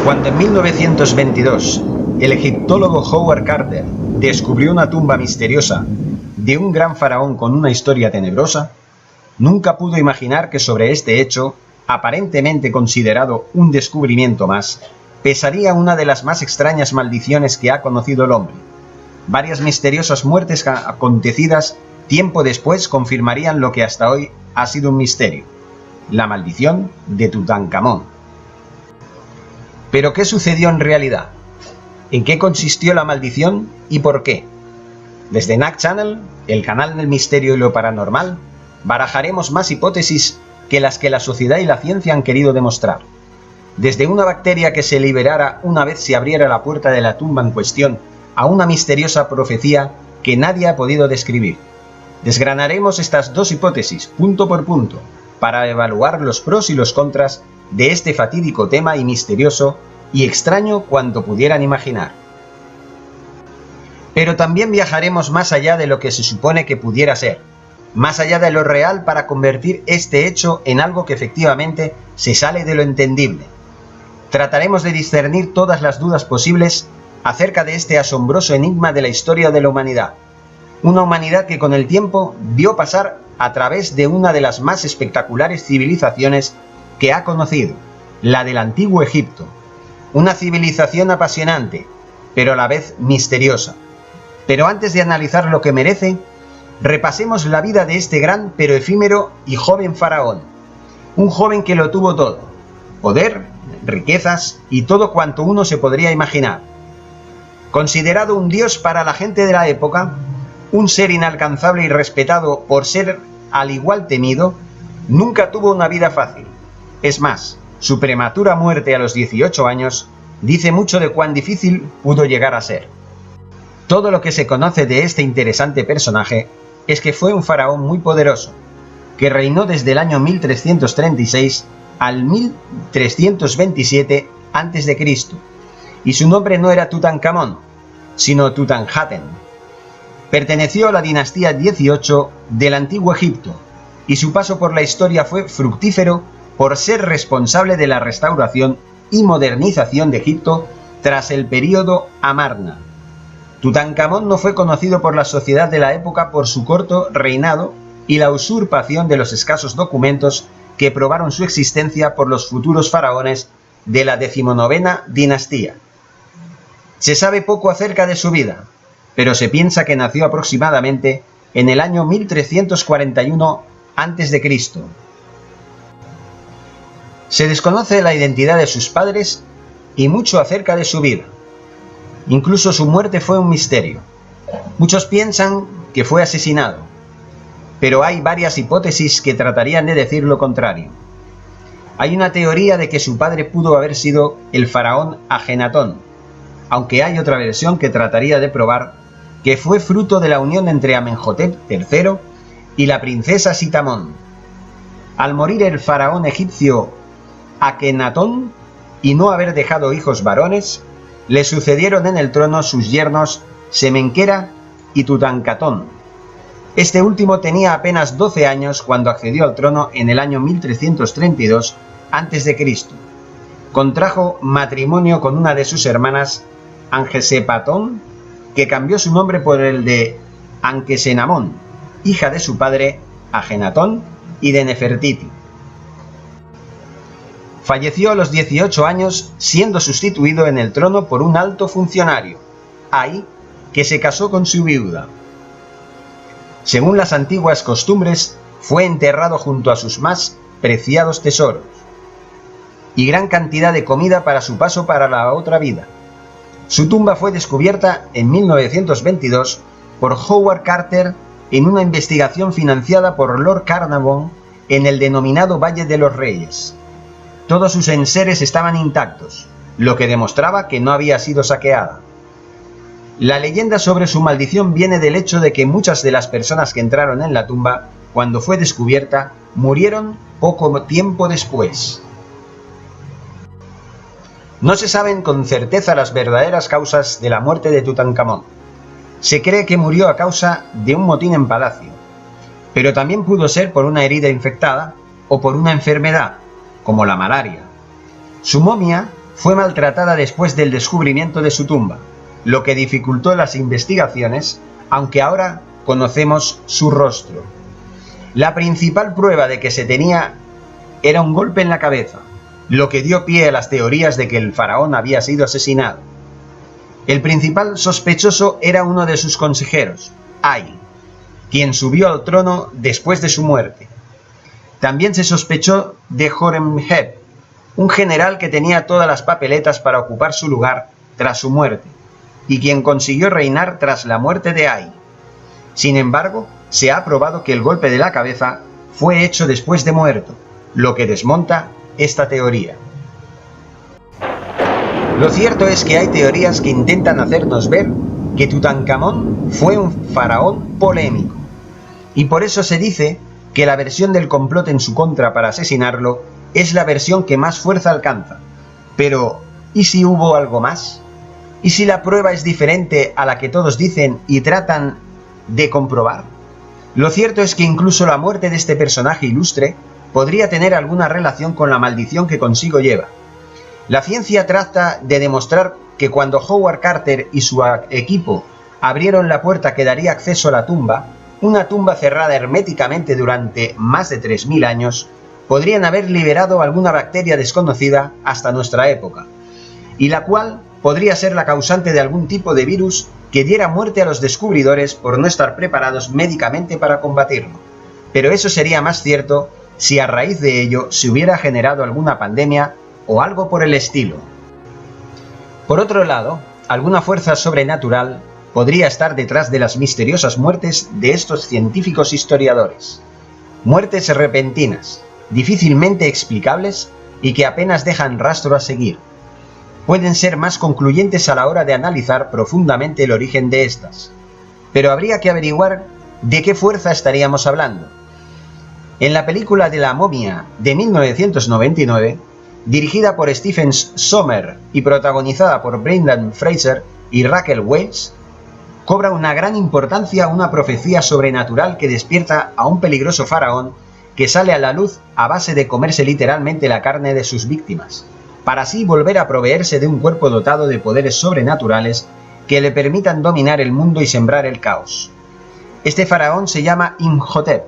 Cuando en 1922 el egiptólogo Howard Carter descubrió una tumba misteriosa de un gran faraón con una historia tenebrosa, nunca pudo imaginar que sobre este hecho, aparentemente considerado un descubrimiento más, pesaría una de las más extrañas maldiciones que ha conocido el hombre. Varias misteriosas muertes acontecidas tiempo después confirmarían lo que hasta hoy ha sido un misterio: la maldición de Tutankamón. ¿Pero qué sucedió en realidad? ¿En qué consistió la maldición y por qué? Desde NAC Channel, el canal del misterio y lo paranormal, barajaremos más hipótesis que las que la sociedad y la ciencia han querido demostrar. Desde una bacteria que se liberara una vez se abriera la puerta de la tumba en cuestión, a una misteriosa profecía que nadie ha podido describir. Desgranaremos estas dos hipótesis, punto por punto, para evaluar los pros y los contras de este fatídico tema y misterioso y extraño cuanto pudieran imaginar. Pero también viajaremos más allá de lo que se supone que pudiera ser, más allá de lo real para convertir este hecho en algo que efectivamente se sale de lo entendible. Trataremos de discernir todas las dudas posibles acerca de este asombroso enigma de la historia de la humanidad. Una humanidad que con el tiempo vio pasar a través de una de las más espectaculares civilizaciones que ha conocido, la del antiguo Egipto. Una civilización apasionante, pero a la vez misteriosa. Pero antes de analizar lo que merece, repasemos la vida de este gran pero efímero y joven faraón. Un joven que lo tuvo todo: poder, riquezas y todo cuanto uno se podría imaginar. Considerado un dios para la gente de la época, un ser inalcanzable y respetado por ser al igual temido, nunca tuvo una vida fácil. Es más, su prematura muerte a los 18 años dice mucho de cuán difícil pudo llegar a ser. Todo lo que se conoce de este interesante personaje es que fue un faraón muy poderoso, que reinó desde el año 1336 al 1327 a.C., y su nombre no era Tutankamón, sino Tutanhaten. Perteneció a la dinastía 18 del Antiguo Egipto, y su paso por la historia fue fructífero por ser responsable de la restauración y modernización de Egipto tras el período Amarna. Tutankamón no fue conocido por la sociedad de la época por su corto reinado y la usurpación de los escasos documentos que probaron su existencia por los futuros faraones de la 19ª dinastía. Se sabe poco acerca de su vida, pero se piensa que nació aproximadamente en el año 1341 a.C. Se desconoce la identidad de sus padres y mucho acerca de su vida. Incluso su muerte fue un misterio. Muchos piensan que fue asesinado, pero hay varias hipótesis que tratarían de decir lo contrario. Hay una teoría de que su padre pudo haber sido el faraón Ajenatón, aunque hay otra versión que trataría de probar que fue fruto de la unión entre Amenhotep III y la princesa Sitamón. Al morir el faraón egipcio Akenatón y no haber dejado hijos varones, le sucedieron en el trono sus yernos Semenquera y Tutankatón. Este último tenía apenas 12 años cuando accedió al trono en el año 1332 a.C. Contrajo matrimonio con una de sus hermanas, Angesepatón, que cambió su nombre por el de Ankesenamón, hija de su padre Ajenatón y de Nefertiti. Falleció a los 18 años, siendo sustituido en el trono por un alto funcionario, Ay, que se casó con su viuda. Según las antiguas costumbres, fue enterrado junto a sus más preciados tesoros y gran cantidad de comida para su paso para la otra vida. Su tumba fue descubierta en 1922 por Howard Carter en una investigación financiada por Lord Carnarvon en el denominado Valle de los Reyes. Todos sus enseres estaban intactos, lo que demostraba que no había sido saqueada. La leyenda sobre su maldición viene del hecho de que muchas de las personas que entraron en la tumba, cuando fue descubierta, murieron poco tiempo después. No se saben con certeza las verdaderas causas de la muerte de Tutankamón. Se cree que murió a causa de un motín en palacio, pero también pudo ser por una herida infectada o por una enfermedad, como la malaria. Su momia fue maltratada después del descubrimiento de su tumba, lo que dificultó las investigaciones, aunque ahora conocemos su rostro. La principal prueba de que se tenía era un golpe en la cabeza, lo que dio pie a las teorías de que el faraón había sido asesinado. El principal sospechoso era uno de sus consejeros, Ay, quien subió al trono después de su muerte. También se sospechó de Horemheb, un general que tenía todas las papeletas para ocupar su lugar tras su muerte, y quien consiguió reinar tras la muerte de Ay. Sin embargo, se ha probado que el golpe de la cabeza fue hecho después de muerto, lo que desmonta esta teoría. Lo cierto es que hay teorías que intentan hacernos ver que Tutankamón fue un faraón polémico, y por eso se dice que la versión del complot en su contra para asesinarlo es la versión que más fuerza alcanza. Pero, ¿y si hubo algo más? ¿Y si la prueba es diferente a la que todos dicen y tratan de comprobar? Lo cierto es que incluso la muerte de este personaje ilustre podría tener alguna relación con la maldición que consigo lleva. La ciencia trata de demostrar que cuando Howard Carter y su equipo abrieron la puerta que daría acceso a la tumba, una tumba cerrada herméticamente durante más de 3000 años, podrían haber liberado alguna bacteria desconocida hasta nuestra época, y la cual podría ser la causante de algún tipo de virus que diera muerte a los descubridores por no estar preparados médicamente para combatirlo. Pero eso sería más cierto si a raíz de ello se hubiera generado alguna pandemia o algo por el estilo. Por otro lado, alguna fuerza sobrenatural podría estar detrás de las misteriosas muertes de estos científicos historiadores. Muertes repentinas, difícilmente explicables y que apenas dejan rastro a seguir. Pueden ser más concluyentes a la hora de analizar profundamente el origen de estas, pero habría que averiguar de qué fuerza estaríamos hablando. En la película de la momia de 1999, dirigida por Stephen Sommers y protagonizada por Brendan Fraser y Raquel Welch, cobra una gran importancia una profecía sobrenatural que despierta a un peligroso faraón que sale a la luz a base de comerse literalmente la carne de sus víctimas, para así volver a proveerse de un cuerpo dotado de poderes sobrenaturales que le permitan dominar el mundo y sembrar el caos. Este faraón se llama Imhotep.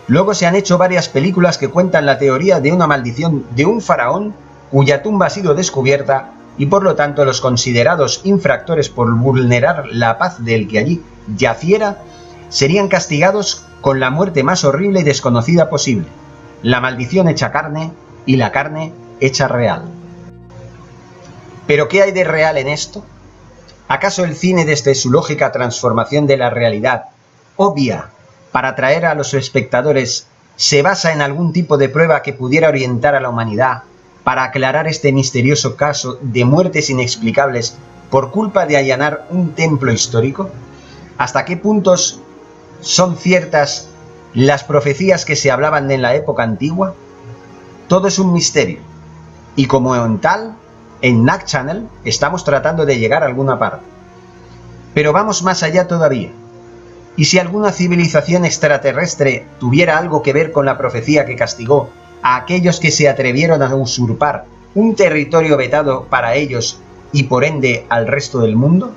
Luego se han hecho varias películas que cuentan la teoría de una maldición de un faraón cuya tumba ha sido descubierta y por lo tanto los considerados infractores por vulnerar la paz del que allí yaciera serían castigados con la muerte más horrible y desconocida posible, la maldición hecha carne y la carne hecha real. ¿Pero qué hay de real en esto? ¿Acaso el cine, desde su lógica transformación de la realidad, obvia para atraer a los espectadores, se basa en algún tipo de prueba que pudiera orientar a la humanidad para aclarar este misterioso caso de muertes inexplicables por culpa de allanar un templo histórico? ¿Hasta qué puntos son ciertas las profecías que se hablaban en la época antigua? Todo es un misterio, y como en tal, en Nack Channel estamos tratando de llegar a alguna parte. Pero vamos más allá todavía. ¿Y si alguna civilización extraterrestre tuviera algo que ver con la profecía que castigó a aquellos que se atrevieron a usurpar un territorio vetado para ellos y por ende al resto del mundo?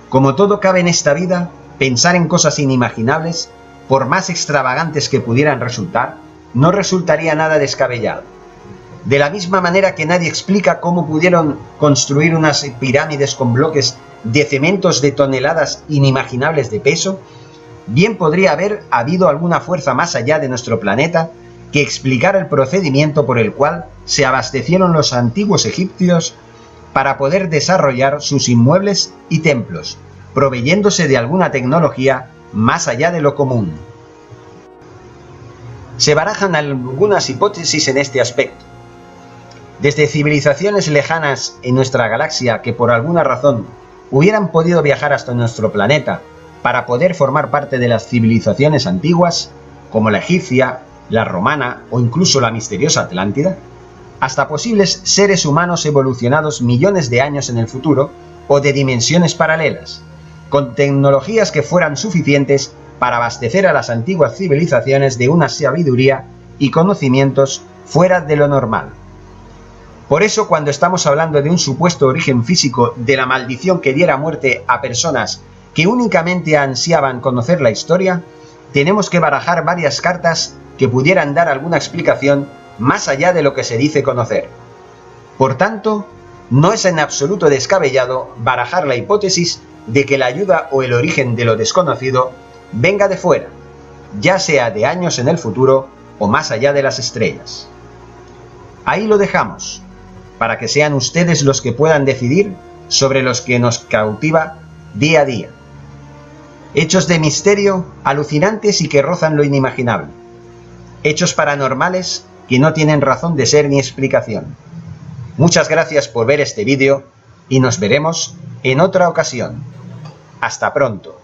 Como todo cabe en esta vida, pensar en cosas inimaginables, por más extravagantes que pudieran resultar, no resultaría nada descabellado. De la misma manera que nadie explica cómo pudieron construir unas pirámides con bloques de cementos de toneladas inimaginables de peso, bien podría haber habido alguna fuerza más allá de nuestro planeta que explicara el procedimiento por el cual se abastecieron los antiguos egipcios para poder desarrollar sus inmuebles y templos, proveyéndose de alguna tecnología más allá de lo común. Se barajan algunas hipótesis en este aspecto. Desde civilizaciones lejanas en nuestra galaxia que por alguna razón hubieran podido viajar hasta nuestro planeta para poder formar parte de las civilizaciones antiguas, como la egipcia, la romana o incluso la misteriosa Atlántida, hasta posibles seres humanos evolucionados millones de años en el futuro o de dimensiones paralelas, con tecnologías que fueran suficientes para abastecer a las antiguas civilizaciones de una sabiduría y conocimientos fuera de lo normal. Por eso, cuando estamos hablando de un supuesto origen físico de la maldición que diera muerte a personas que únicamente ansiaban conocer la historia, tenemos que barajar varias cartas que pudieran dar alguna explicación más allá de lo que se dice conocer. Por tanto, no es en absoluto descabellado barajar la hipótesis de que la ayuda o el origen de lo desconocido venga de fuera, ya sea de años en el futuro o más allá de las estrellas. Ahí lo dejamos, para que sean ustedes los que puedan decidir sobre los que nos cautiva día a día. Hechos de misterio alucinantes y que rozan lo inimaginable. Hechos paranormales que no tienen razón de ser ni explicación. Muchas gracias por ver este vídeo y nos veremos en otra ocasión. Hasta pronto.